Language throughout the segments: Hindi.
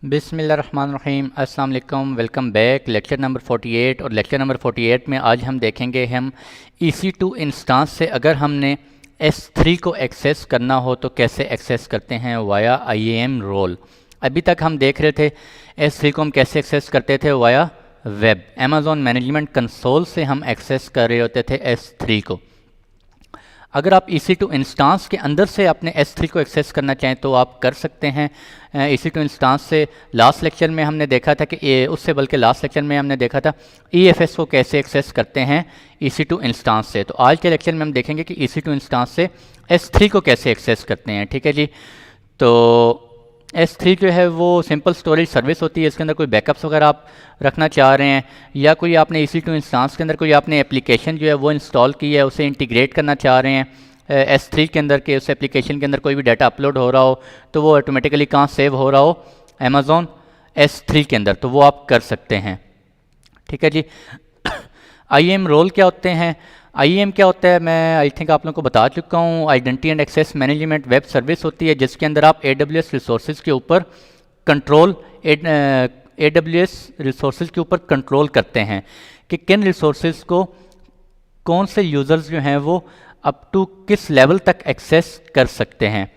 बिस्मिल्लाहिर्रहमानिर्रहीम। अस्सलाम वालेकुम। Welcome back. लेक्चर नंबर 48 और लेक्चर नंबर 48 में आज हम देखेंगे हम EC2 इंस्टांस से अगर हमने S3 को एक्सेस करना हो तो कैसे एक्सेस करते हैं वाया IAM रोल। अभी तक हम देख रहे थे S3 को हम कैसे एक्सेस करते थे via web. Amazon management console से हम एक्सेस कर रहे होते थे S3 को। अगर आप EC2 इंस्टांस के अंदर से अपने S3 को एक्सेस करना चाहें तो आप कर सकते हैं। EC2 इंस्टांस से लास्ट लेक्चर में हमने देखा था कि उससे बल्कि लास्ट लेक्चर में हमने देखा था EFS को कैसे एक्सेस करते हैं EC2 इंस्टांस से। तो आज के लेक्चर में हम देखेंगे कि EC2 इंस्टांस से S3 को कैसे एक्सेस करते हैं। ठीक है जी। तो S3 जो है वो सिंपल स्टोरेज सर्विस होती है। इसके अंदर कोई बैकअप्स वगैरह आप रखना चाह रहे हैं या कोई आपने EC2 इंस्टांस के अंदर कोई आपने एप्लीकेशन जो है वो इंस्टॉल की है, उसे इंटीग्रेट करना चाह रहे हैं S3 के अंदर के उस एप्लीकेशन के अंदर कोई भी डाटा अपलोड हो रहा हो तो वो ऑटोमेटिकली कहाँ सेव हो रहा हो, अमेज़ॉन S3 के अंदर, तो वो आप कर सकते हैं। ठीक है जी। IAM रोल क्या होते हैं, IAM क्या होता है, मैं आई थिंक आप लोगों को बता चुका हूँ। Identity and access management web service होती है जिसके अंदर आप AWS रिसोर्सेज के ऊपर कंट्रोल AWS रिसोर्सेज के ऊपर कंट्रोल करते हैं कि किन रिसोर्सेज को कौन से यूज़र्स जो हैं वो अप टू किस लेवल तक एक्सेस कर सकते हैं।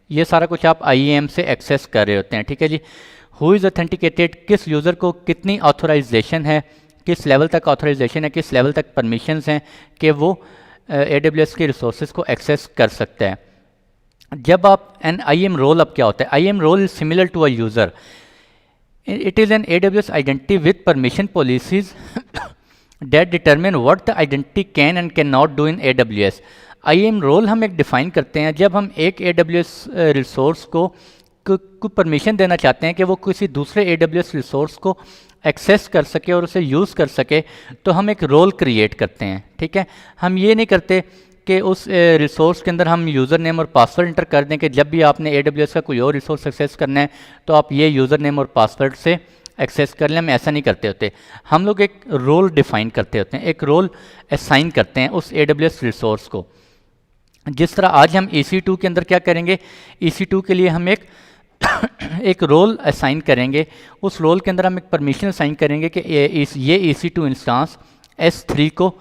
ये सारा कुछ आप IAM से एक्सेस कर रहे होते हैं। ठीक है जी। हु इज़ ऑथेंटिकेटेड, किस यूज़र को कितनी ऑथराइजेशन है, किस लेवल तक ऑथराइजेशन है, किस लेवल तक परमिशंस हैं कि वो AWS के रिसोर्सेज को एक्सेस कर सकता है। जब आप एन IAM रोल, अब क्या होता है, IAM role is similar to a user. It is an AWS identity with permission policies that determine what the identity can and cannot do in AWS। IAM role हम एक डिफ़ाइन करते हैं जब हम एक AWS रिसोर्स को परमिशन देना चाहते हैं कि वो किसी दूसरे AWS रिसोर्स को एक्सेस कर सके और उसे यूज़ कर सके, तो हम एक रोल क्रिएट करते हैं। ठीक है। हम ये नहीं करते कि उस रिसोर्स के अंदर हम यूज़र नेम और पासवर्ड इंटर कर दें कि जब भी आपने AWS का कोई और रिसोर्स एक्सेस करना है तो आप ये यूज़र नेम और पासवर्ड से एक्सेस कर लें। हम ऐसा नहीं करते होते। हम लोग एक रोल डिफ़ाइन करते होते हैं, एक रोल असाइन करते हैं उस AWS रिसोर्स को। जिस तरह आज हम EC2 के अंदर क्या करेंगे, EC2 के लिए हम एक रोल असाइन करेंगे। उस रोल के अंदर हम एक परमिशन असाइन करेंगे कि ये EC2 इंस्टांस S3 को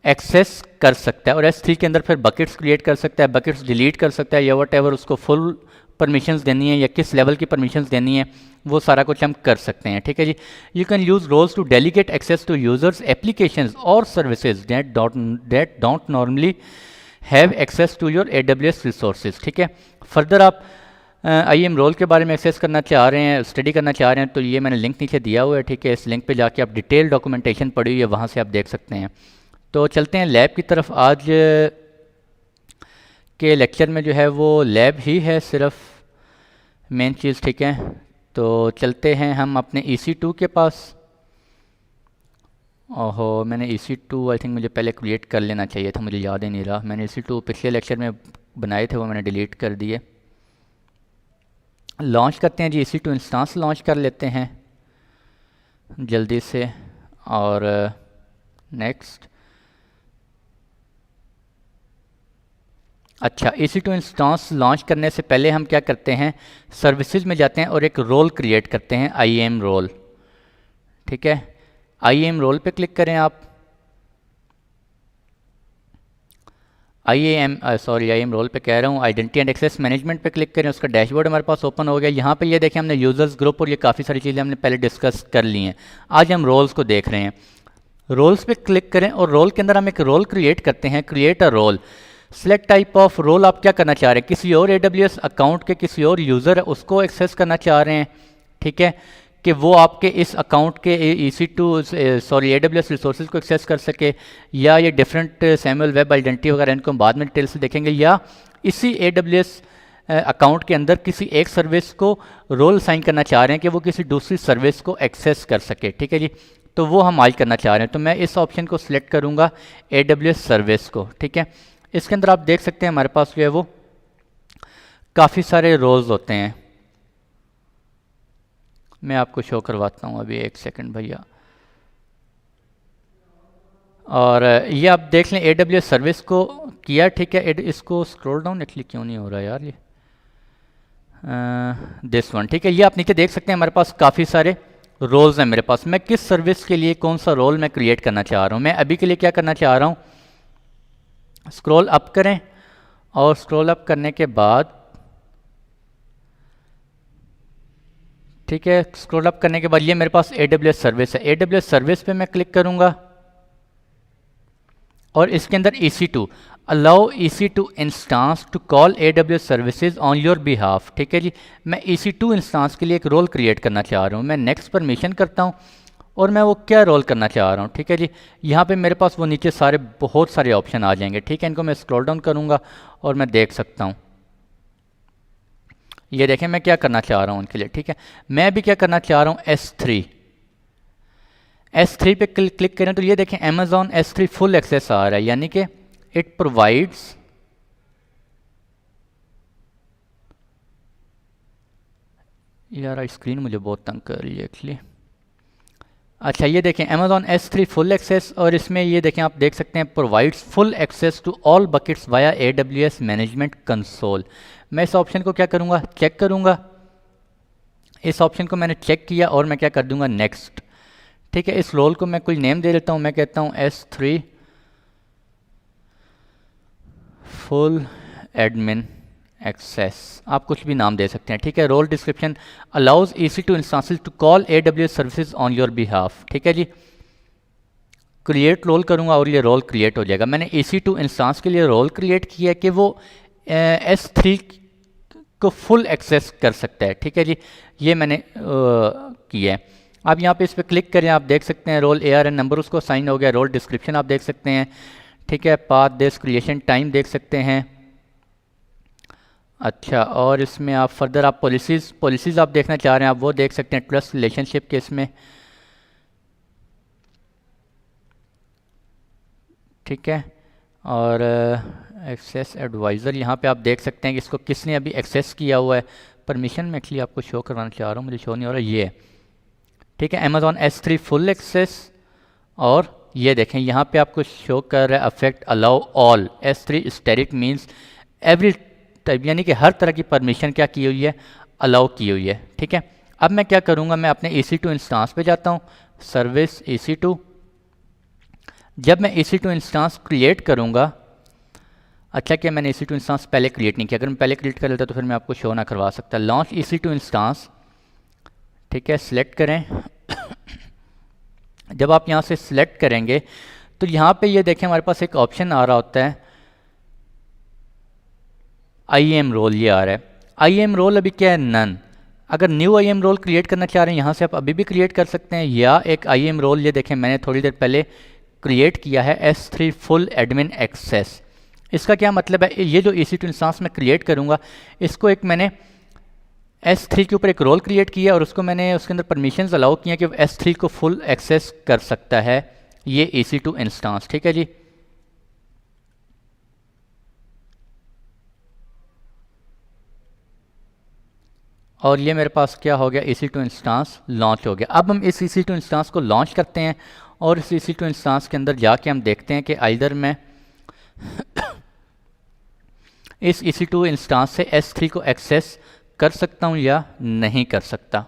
एक्सेस कर सकता है और S3 के अंदर फिर बकेट्स क्रिएट कर सकता है, बकेट्स डिलीट कर सकता है या वट उसको फुल परमिशंस देनी है या किस लेवल की परमिशंस देनी है, वो सारा कुछ हम कर सकते हैं। ठीक है जी। You can use roles to delegate access to users applications और services that don't normally have access to your AWS resources. ठीक है। फर्दर आप IAM रोल के बारे में एक्सेस करना चाह रहे हैं, स्टडी करना चाह रहे हैं, तो ये मैंने लिंक नीचे दिया हुआ है। ठीक है। इस लिंक पे जाके आप डिटेल डॉक्यूमेंटेशन पढ़ी हुई है, वहाँ से आप देख सकते हैं। तो चलते हैं लैब की तरफ। आज के लेक्चर में जो है वो लैब ही है सिर्फ मेन चीज़। ठीक है। तो चलते हैं हम अपने EC2 के पास। ओहो, मैंने EC2 आई थिंक मुझे पहले क्रिएट कर लेना चाहिए था, मुझे याद ही नहीं रहा। मैंने EC2 पिछले लेक्चर में बनाए थे, वो मैंने डिलीट कर दिए। लॉन्च करते हैं जी, EC2 इंस्टांस लॉन्च कर लेते हैं जल्दी से। और नेक्स्ट। अच्छा, EC2 इंस्टांस लॉन्च करने से पहले हम क्या करते हैं, सर्विसेज में जाते हैं और एक रोल क्रिएट करते हैं, IAM रोल। ठीक है। IAM रोल पे क्लिक करें आप। IAM रोल पे कह रहा हूँ, आइडेंटिटी एंड एक्सेस मैनेजमेंट पे क्लिक करें। उसका डैशबोर्ड हमारे पास ओपन हो गया। यहाँ पे ये देखें हमने यूजर्स ग्रुप और ये काफ़ी सारी चीज़ें हमने पहले डिस्कस कर ली हैं। आज हम रोल्स को देख रहे हैं। रोल्स पे क्लिक करें और रोल के अंदर हम एक रोल क्रिएट करते हैं, create a role. Select type of role आप क्या करना चाह रहे हैं, किसी और AWS अकाउंट के किसी और यूज़र है उसको एक्सेस करना चाह रहे हैं। ठीक है। कि वो आपके इस अकाउंट के AWS रिसोर्सेज को एक्सेस कर सके, या ये डिफरेंट सैमुअल वेब आइडेंटिटी वगैरह इनको हम बाद में डिटेल से देखेंगे, या इसी AWS अकाउंट के अंदर किसी एक सर्विस को रोल साइन करना चाह रहे हैं कि वो किसी दूसरी सर्विस को एक्सेस कर सके। ठीक है जी। तो वो हम आज करना चाह रहे हैं, तो मैं इस ऑप्शन को सिलेक्ट करूँगा, AWS सर्विस को। ठीक है। इसके अंदर आप देख सकते हैं हमारे पास जो है वो काफ़ी सारे रोल्स होते हैं। मैं आपको शो करवाता हूँ अभी, एक सेकंड भैया। और ये आप देख लें AWS सर्विस को किया। ठीक है। इसको स्क्रॉल डाउन एक्चुअली क्यों नहीं हो रहा यार, ये दिस वन, ठीक है। ये आप नीचे देख सकते हैं हमारे पास काफ़ी सारे रोल्स हैं मेरे पास। मैं किस सर्विस के लिए कौन सा रोल मैं क्रिएट करना चाह रहा हूँ, मैं अभी के लिए क्या करना चाह रहा हूँ, स्क्रॉल अप करें और स्क्रॉल अप करने के बाद, ठीक है, स्क्रॉल अप करने के बाद ये मेरे पास AWS सर्विस है। AWS सर्विस पे मैं क्लिक करूंगा और इसके अंदर EC2 allow EC2 instance to call AWS services on your behalf, ठीक है जी। मैं EC2 इंस्टांस के लिए एक रोल क्रिएट करना चाह रहा हूँ। मैं नेक्स्ट परमिशन करता हूँ और मैं वो क्या रोल करना चाह रहा हूँ, ठीक है जी। यहाँ पे मेरे पास वो नीचे सारे बहुत सारे ऑप्शन आ जाएंगे, ठीक है। इनको मैं स्क्रॉल डाउन करूँगा और मैं देख सकता हूँ, ये देखें मैं क्या करना चाह रहा हूँ उनके लिए, ठीक है। मैं भी क्या करना चाह रहा हूँ, S3 पे क्लिक करें तो ये देखें Amazon S3 फुल एक्सेस आ रहा है, यानी कि इट प्रोवाइड्स, यार स्क्रीन मुझे बहुत तंग कर रही है एक्चुअली। अच्छा ये देखें Amazon S3 फुल एक्सेस, और इसमें ये देखें आप देख सकते हैं provides full access to all buckets via AWS management console. मैं इस ऑप्शन को क्या करूँगा, चेक करूँगा। इस ऑप्शन को मैंने चेक किया और मैं क्या कर दूँगा, नेक्स्ट, ठीक है। इस रोल को मैं कोई नेम दे देता हूँ, मैं कहता हूँ S3 फुल एडमिन एक्सेस, आप कुछ भी नाम दे सकते हैं, ठीक है। Role description allows EC2 instances to call AWS services on your behalf, ठीक है जी। क्रिएट रोल करूंगा और ये रोल क्रिएट हो जाएगा। मैंने EC2 इंस्टांस के लिए रोल क्रिएट किया है कि वो S3 को फुल एक्सेस कर सकता है, ठीक है जी। ये मैंने किया है। आप यहाँ पे इस पर क्लिक करें, आप देख सकते हैं रोल ARN नंबर उसको साइन हो गया। रोल डिस्क्रिप्शन आप देख सकते हैं, ठीक है। पाथ दिस क्रिएशन टाइम देख सकते हैं। अच्छा, और इसमें आप फर्दर आप पॉलिसीज़ आप देखना चाह रहे हैं, आप वो देख सकते हैं ट्रस्ट रिलेशनशिप के इसमें, ठीक है। और एक्सेस एडवाइज़र यहाँ पे आप देख सकते हैं कि इसको किसने अभी एक्सेस किया हुआ है। परमिशन में एक्चुअली आपको शो करवाना चाह रहा हूँ, मुझे शो नहीं हो रहा, ये है, ठीक है। Amazon S3 फुल एक्सेस, और ये देखें यहाँ पे आपको शो कर रहा है effect allow all S3 asterisk means every type, यानी कि हर तरह की परमिशन क्या की हुई है, अलाउ की हुई है, ठीक है। अब मैं क्या करूँगा, मैं अपने EC2 इंस्टांस पे जाता हूँ, सर्विस EC2। जब मैं EC2 इंस्टांस क्रिएट करूँगा, अच्छा कि मैंने EC2 इंस्टांस पहले क्रिएट नहीं किया, अगर मैं पहले क्रिएट कर लेता तो फिर मैं आपको शो ना करवा सकता। लॉन्च EC2 इंस्टांस, ठीक है, सिलेक्ट करें। जब आप यहाँ से सिलेक्ट करेंगे तो यहाँ पे ये देखें हमारे पास एक ऑप्शन आ रहा होता है IAM रोल, ये आ रहा है IAM रोल। अभी क्या है, नन। अगर न्यू IAM रोल क्रिएट करना चाह रहे हैं यहाँ से आप अभी भी क्रिएट कर सकते हैं, या एक IAM रोल ये देखें मैंने थोड़ी देर पहले क्रिएट किया है S3 फुल एडमिन एक्सेस। इसका क्या मतलब है, ये जो EC2 इंस्टांस में क्रिएट करूँगा, इसको एक मैंने S3 के ऊपर एक रोल क्रिएट किया और उसको मैंने उसके अंदर परमिशंस अलाउ किया कि S3 को फुल एक्सेस कर सकता है ये EC2 इंस्टांस, ठीक है जी। और ये मेरे पास क्या हो गया, EC2 इंस्टांस लॉन्च हो गया। अब हम इस EC2 इंस्टांस को लॉन्च करते हैं और इस EC2 इंस्टांस के अंदर जाके हम देखते हैं कि आइदर मैं इस EC2 इंस्टांस से S3 को एक्सेस कर सकता हूं या नहीं कर सकता।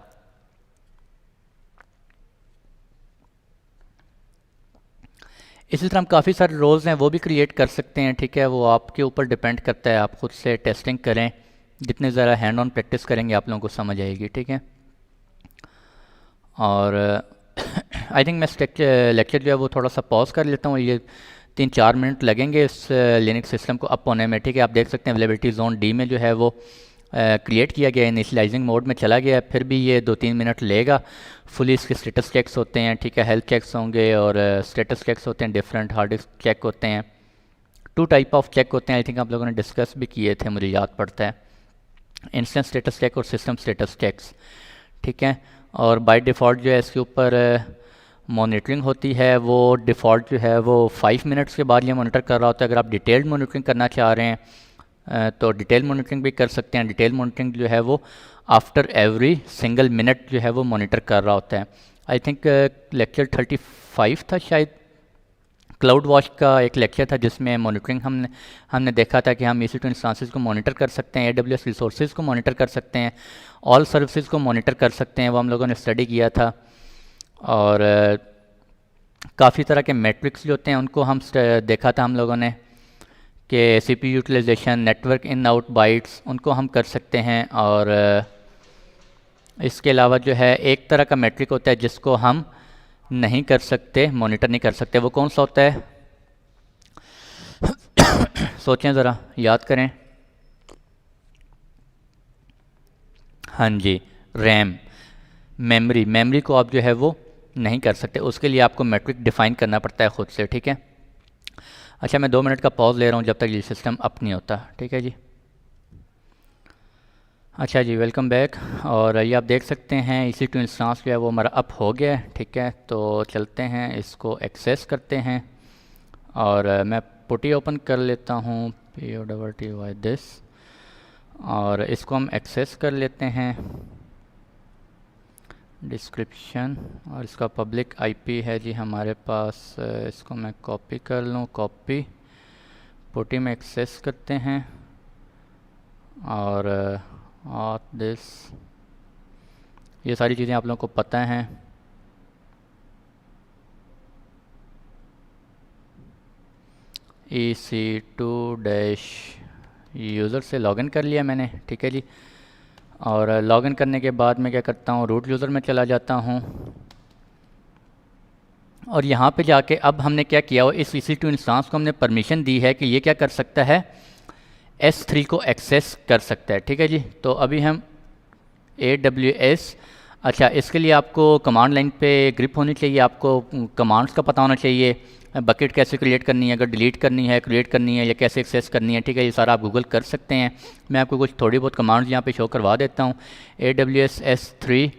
इसी तरह हम काफ़ी सारे रोल्स हैं वो भी क्रिएट कर सकते हैं, ठीक है। वो आपके ऊपर डिपेंड करता है, आप खुद से टेस्टिंग करें, जितने ज़रा हैंड ऑन प्रैक्टिस करेंगे आप लोगों को समझ आएगी, ठीक है। और आई थिंक मैं लेक्चर जो है वो थोड़ा सा पॉज कर लेता हूँ, ये 3-4 मिनट लगेंगे इस लिनक्स सिस्टम को अप होने में, ठीक है। आप देख सकते हैं अवेलेबिलिटी जोन डी में जो है वो क्रिएट किया गया है, इनिशियलाइजिंग मोड में चला गया है, फिर भी ये 2-3 मिनट लेगा। फुली इसके स्टेटस चेक्स होते हैं, ठीक है, हेल्थ चेक्स होंगे और स्टेटस चेक्स होते हैं, डिफरेंट हार्ड डिस्क चेक होते हैं। 2 टाइप ऑफ चेक होते हैं, आई थिंक आप लोगों ने डिस्कस भी किए थे, मुझे याद पड़ता है, इंस्टेंट स्टेटस चेक और सिस्टम स्टेटस चेक्स, ठीक है। और बाय डिफ़ॉल्ट जो है इसके ऊपर मॉनिटरिंग होती है, वो डिफ़ॉल्ट जो है वो 5 मिनट्स के बाद ये मॉनिटर कर रहा होता है। अगर आप डिटेल्ड मॉनिटरिंग करना चाह रहे हैं तो डिटेल मॉनिटरिंग भी कर सकते हैं। डिटेल मॉनिटरिंग जो है वो आफ्टर एवरी सिंगल मिनट जो है वो मॉनिटर कर रहा होता है। आई थिंक लेक्चर 35 था शायद, क्लाउड वॉच का एक लेक्चर था जिसमें मॉनिटरिंग हमने देखा था कि हम EC2 इंस्टांसेस को मॉनिटर कर सकते हैं, AWS रिसोर्सेज को मॉनिटर कर सकते हैं, ऑल सर्विसेज को मॉनिटर कर सकते हैं, वो हम लोगों ने स्टडी किया था। और काफ़ी तरह के मैट्रिक्स जो होते हैं उनको हम देखा था हम लोगों ने कि CPU utilisation, network in out bytes, उनको हम कर सकते हैं। और इसके अलावा जो है एक तरह का मैट्रिक होता है जिसको हम नहीं कर सकते, मॉनिटर नहीं कर सकते, वो कौन सा होता है? सोचें ज़रा, याद करें। हाँ जी, रैम, मेमोरी को आप जो है वो नहीं कर सकते, उसके लिए आपको मैट्रिक डिफ़ाइन करना पड़ता है ख़ुद से, ठीक है। अच्छा, मैं 2 मिनट का पॉज ले रहा हूँ जब तक ये सिस्टम अप नहीं होता, ठीक है जी। अच्छा जी, वेलकम बैक। और ये आप देख सकते हैं EC2 इंस्टांस जो है वो हमारा अप हो गया है, ठीक है। तो चलते हैं, इसको एक्सेस करते हैं। और मैं पुटी ओपन कर लेता हूँ, POTTY दिस, और इसको हम एक्सेस कर लेते हैं। डिस्क्रिप्शन, और इसका पब्लिक IP है जी हमारे पास। इसको मैं कॉपी कर लूँ, कॉपी, पुटी में एक्सेस करते हैं। और दिस, ये सारी चीज़ें आप लोगों को पता हैं। EC2 डैश यूज़र से लॉगिन कर लिया मैंने, ठीक है जी। और लॉगिन करने के बाद मैं क्या करता हूँ, रूट यूज़र में चला जाता हूँ। और यहाँ पे जाके अब हमने क्या किया हो, इस EC2 इंस्टांस को हमने परमिशन दी है कि ये क्या कर सकता है, S3 को एक्सेस कर सकता है, ठीक है जी। तो अभी हम AWS, अच्छा, इसके लिए आपको कमांड लाइन पे ग्रिप होनी चाहिए, आपको कमांड्स का पता होना चाहिए, बकेट कैसे क्रिएट करनी है, अगर डिलीट करनी है, क्रिएट करनी है, या कैसे एक्सेस करनी है, ठीक है। ये सारा आप गूगल कर सकते हैं। मैं आपको कुछ थोड़ी बहुत कमांड्स यहाँ पे शो करवा देता हूँ। AWS S3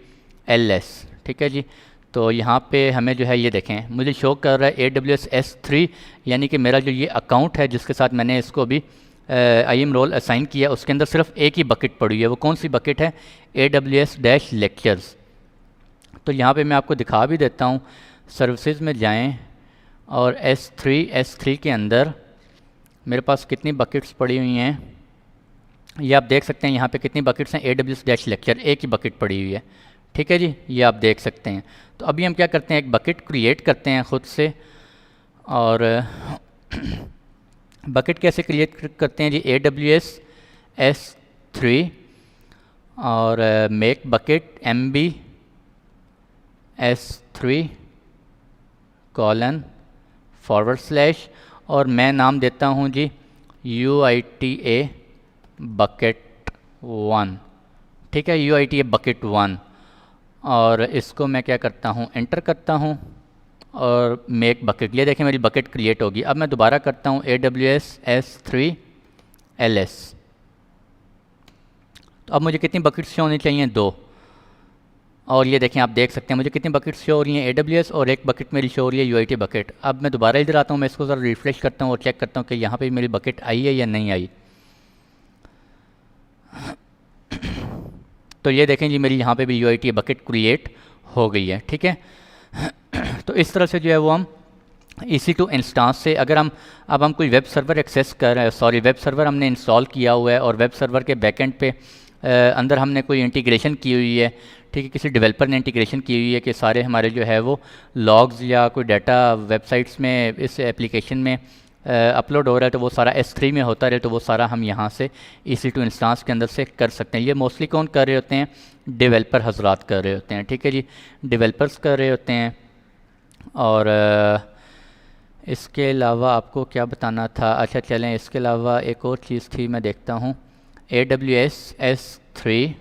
LS, ठीक है जी। तो यहाँ पे हमें जो है ये देखें, मुझे शो कर रहा है AWS S3, यानी कि मेरा जो ये अकाउंट है जिसके साथ मैंने इसको भी IAM रोल असाइन किया, उसके अंदर सिर्फ एक ही बकेट पड़ी हुई है। वो कौन सी बकेट है? AWS-lectures। तो यहाँ पे मैं आपको दिखा भी देता हूँ, सर्विसेज में जाएं और S3 के अंदर मेरे पास कितनी बकेट्स पड़ी हुई हैं, ये आप देख सकते हैं। यहाँ पे कितनी बकेट्स हैं? AWS-lecture, एक ही बकेट पड़ी हुई है, ठीक है जी, ये आप देख सकते हैं। तो अभी हम क्या करते हैं, एक बकेट क्रिएट करते हैं ख़ुद से। और बकेट कैसे क्रिएट करते हैं जी? AWS S3 और मेक बकेट MB S3 :/ और मैं नाम देता हूँ जी UITA बकेट 1, ठीक है, UITA बकेट 1। और इसको मैं क्या करता हूँ, एंटर करता हूँ और मेक बकेट, ये देखें मेरी बकेट क्रिएट होगी। अब मैं दोबारा करता हूँ AWS S3 LS। तो अब मुझे कितनी बकेट्स शो होनी चाहिए? 2। और ये देखें, आप देख सकते हैं मुझे कितनी बकेट्स शो हो रही हैं, AWS, और एक बकेट मेरी शो हो रही है UIT बकेट। अब मैं दोबारा इधर आता हूँ, मैं इसको ज़रा रिफ्रेश करता हूँ और चेक करता हूँ कि यहाँ पे मेरी बकेट आई है या नहीं आई। तो ये देखें जी, मेरी यहाँ पे भी UIT बकेट क्रिएट हो गई है, ठीक है। तो इस तरह से जो है वो हम EC2 इंस्टांस से, अगर हम कोई वेब सर्वर एक्सेस कर रहे हैं, सॉरी, वेब सर्वर हमने इंस्टॉल किया हुआ है और वेब सर्वर के बैकएंड पे अंदर हमने कोई इंटीग्रेशन की हुई है, ठीक है, किसी डेवलपर ने इंटीग्रेशन की हुई है कि सारे हमारे जो है वो लॉग्स या कोई डाटा वेबसाइट्स में इस एप्लीकेशन में अपलोड हो रहा है, तो वो सारा S3 में होता रहे, तो वो सारा हम यहाँ से EC2 इंस्टांस के अंदर से कर सकते हैं। ये मोस्टली कौन कर रहे होते हैं? डेवलपर हजरात कर रहे होते हैं, ठीक है जी, डेवलपर्स कर रहे होते हैं। और इसके अलावा आपको क्या बताना था? अच्छा चलें, इसके अलावा एक और चीज़ थी, मैं देखता हूँ। AWS S3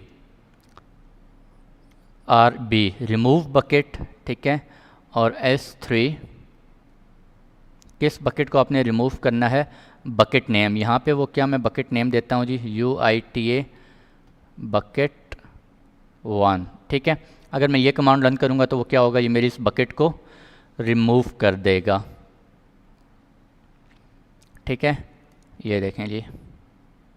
RB remove bucket, ठीक है। और S3 किस बकेट को आपने रिमूव करना है? बकेट नेम, यहाँ पे वो क्या, मैं बकेट नेम देता हूँ जी UITA बकेट 1, ठीक है। अगर मैं ये कमांड रन करूँगा तो वो क्या होगा, ये मेरी इस बकेट को रिमूव कर देगा, ठीक है। ये देखें जी,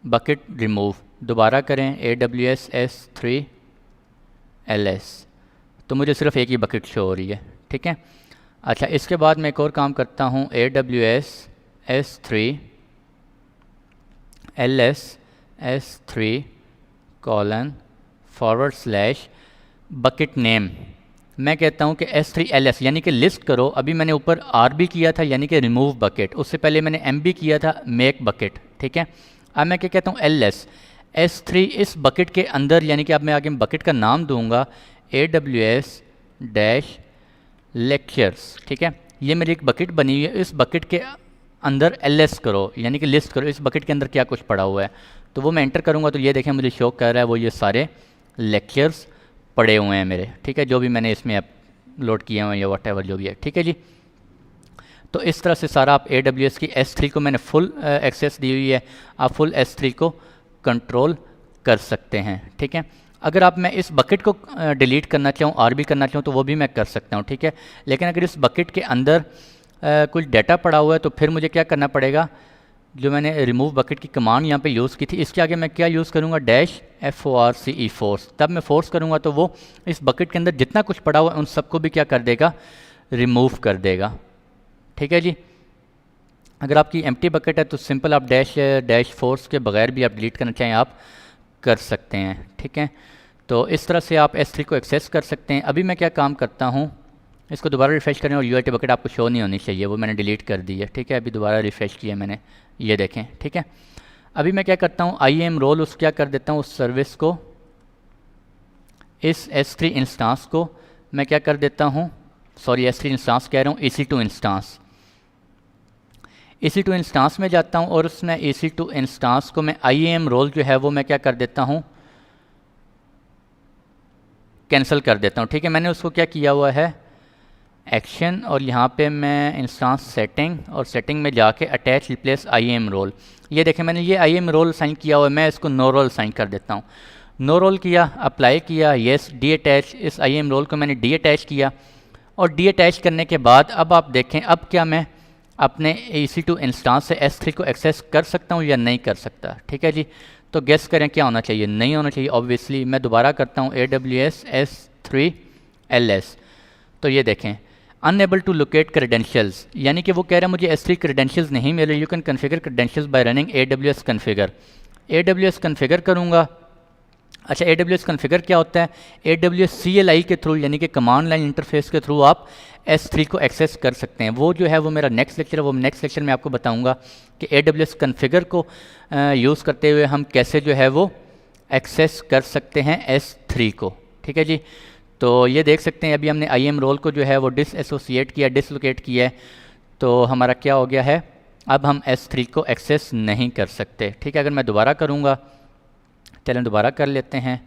बकेट रिमूव। दोबारा करें AWS S3 LS, तो मुझे सिर्फ एक ही बकेट शो हो रही है, ठीक है। अच्छा, इसके बाद मैं एक और काम करता हूँ, AWS S3 ls S3 :/ bucket name. मैं कहता हूँ कि S3ls यानी कि लिस्ट करो। अभी मैंने ऊपर RB किया था यानी कि रिमूव बकेट, उससे पहले मैंने MB किया था मेक बकेट, ठीक है। अब मैं क्या कहता हूँ, LS S3 इस बकेट के अंदर, यानी कि अब मैं आगे बकेट का नाम दूंगा AWS -lectures, ठीक है। ये मेरी एक बकेट बनी हुई है, इस बकेट के अंदर LS करो यानी कि लिस्ट करो इस बकेट के अंदर क्या कुछ पड़ा हुआ है। तो वो मैं एंटर करूँगा तो ये देखें मुझे शो कर रहा है वो ये सारे लेक्चर्स पड़े हुए हैं मेरे, ठीक है, जो भी मैंने इसमें अपलोड किए हुए हैं या व्हाटएवर जो भी है, ठीक है जी। तो इस तरह से सारा आप AWS की S3 को मैंने फुल एक्सेस दी हुई है, आप फुल S3 को कंट्रोल कर सकते हैं, ठीक है। अगर आप मैं इस बकेट को डिलीट करना चाहूँ, RB करना चाहूँ तो वो भी मैं कर सकता हूँ, ठीक है। लेकिन अगर इस बकेट के अंदर कुछ डाटा पड़ा हुआ है तो फिर मुझे क्या करना पड़ेगा, जो मैंने रिमूव बकेट की कमांड यहाँ पे यूज़ की थी, इसके आगे मैं क्या यूज़ करूँगा, -force फोर्स। तब मैं फोर्स करूँगा तो वो इस बकेट के अंदर जितना कुछ पड़ा हुआ है उन सबको भी क्या कर देगा, रिमूव कर देगा, ठीक है जी। अगर आपकी एम्प्टी बकेट है तो सिंपल आप -फोर्स के बगैर भी आप डिलीट करना चाहें आप कर सकते हैं, ठीक है। तो इस तरह से आप S3 को एक्सेस कर सकते हैं। अभी मैं क्या काम करता हूँ, इसको दोबारा रिफ़्रेश करें और UIT बकेट आपको शो नहीं होनी चाहिए, वो मैंने डिलीट कर दी है, ठीक है। अभी दोबारा रिफ़्रेश किया मैंने, ये देखें, ठीक है। अभी मैं क्या करता हूँ, IAM रोल उस क्या कर देता हूँ, उस सर्विस को, इस S3 इंस्टांस को मैं क्या कर देता हूँ, सॉरी S3 इंस्टांस कह रहा हूँ, EC2 इंस्टांस। EC2 इंस्टांस में जाता हूँ और उसमें EC2 इंस्टांस को मैं IAM रोल जो है वो मैं क्या कर देता हूँ, कैंसिल कर देता हूँ, ठीक है। मैंने उसको क्या किया हुआ है, एक्शन, और यहाँ पे मैं इंस्टांस सेटिंग, और सेटिंग में जाके अटैच रिप्लेस IAM रोल। ये देखें मैंने ये IAM रोल साइन किया हुआ है, मैं इसको नो रोल साइन कर देता हूँ। नो रोल किया, अप्लाई किया, येस, डी अटैच, इस IAM रोल को मैंने डी अटैच किया। और डी अटैच करने के बाद अब आप देखें अब क्या मैं अपने EC2 इंस्टांस से S3 को एक्सेस कर सकता हूँ या नहीं कर सकता, ठीक है जी। तो गेस करें क्या होना चाहिए, नहीं होना चाहिए ऑब्वियसली। मैं दोबारा करता हूँ AWS S3 ls, तो ये देखें अनएबल टू लोकेट क्रेडेंशियल्स, यानी कि वो कह रहा है मुझे S3 क्रेडेंशियल्स नहीं मिले। You can configure credentials bye running AWS configure. AWS configure करूँगा। अच्छा, AWS कन्फिगर क्या होता है, AWS CLI के थ्रू यानी कि कमांड लाइन इंटरफेस के थ्रू आप S3 को एक्सेस कर सकते हैं। वो जो है वो मेरा नेक्स्ट लेक्चर है, वो नेक्स्ट लेक्चर में आपको बताऊंगा कि AWS कन्फिगर को यूज़ करते हुए हम कैसे जो है वो एक्सेस कर सकते हैं S3 को, ठीक है जी। तो ये देख सकते हैं अभी हमने IAM रोल को जो है वो डिसएसोसिएट किया, डिसलोकेट किया है, तो हमारा क्या हो गया है, अब हम S3 को एक्सेस नहीं कर सकते, ठीक है। अगर मैं दोबारा करूँगा, चलें दोबारा कर लेते हैं,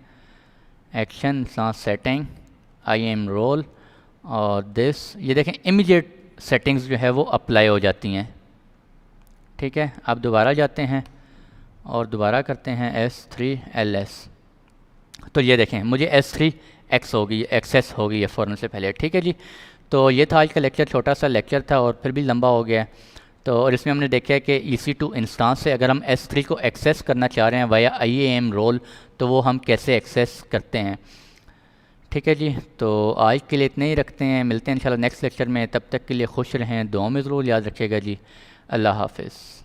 एक्शन सेटिंग IAM रोल और दिस, ये देखें इमीडिएट सेटिंग्स जो है वो अप्लाई हो जाती हैं, ठीक है। अब दोबारा जाते हैं और दोबारा करते हैं S3 ls, तो ये देखें मुझे S3 एक्सेस हो गई है फ़ौरन से पहले, ठीक है जी। तो ये था आज का लेक्चर, छोटा सा लेक्चर था और फिर भी लंबा हो गया है। तो और इसमें हमने देखा है कि EC2 इंस्टांस से अगर हम S3 को एक्सेस करना चाह रहे हैं वाया IAM रोल तो वो हम कैसे एक्सेस करते हैं, ठीक है जी। तो आज के लिए इतने ही रखते हैं, मिलते हैं इंशाल्लाह नेक्स्ट लेक्चर में। तब तक के लिए खुश रहें, दुआ में ज़रूर याद रखिएगा जी। अल्लाह हाफ़िज़।